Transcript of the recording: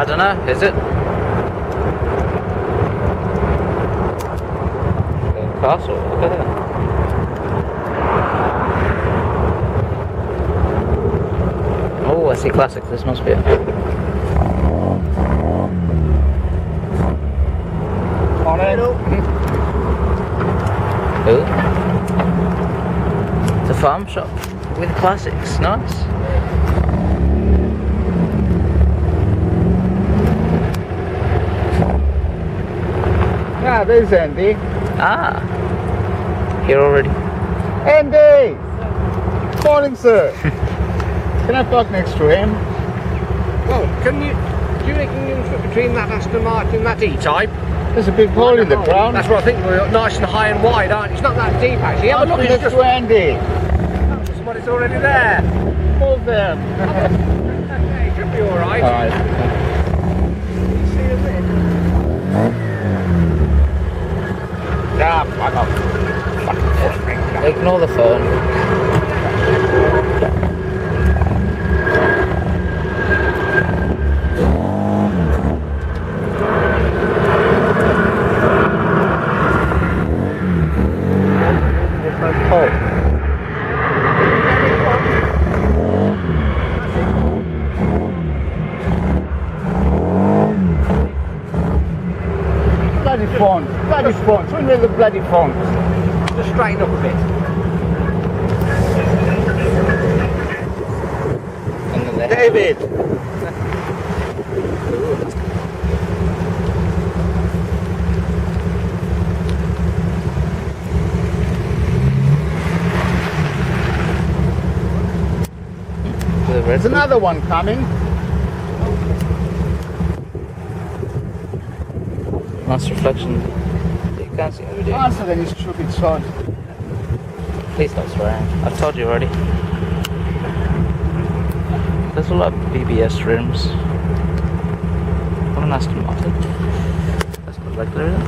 I don't know, is it? Castle, look at that. Oh, I see classic, this must be it. On in. Oh. It's a farm shop with classics, nice. Yeah, there's Andy. Ah, here already. Andy! Morning, sir. Can I park next to him? Well, do you reckon you can fit between that Aston Martin and that E-Type? There's a big hole in the ground. That's what I think. We're nice and high and wide, aren't you? It's not that deep, actually. Have a look. Next to Andy. Somebody's already there. Move them. Okay, it should be all right. All right. See you later. Yeah, fuck off. Ignore the phone. Bloody phone. Bloody phone. Swing with the bloody phone. Just straighten up a bit. David. There's another one coming. Nice reflection. You can't see every day. Answer then, you stupid sod. Please stop swearing. I've told you already. There's a lot of BBS rims. What an Aston Martin. That's not regular, is it?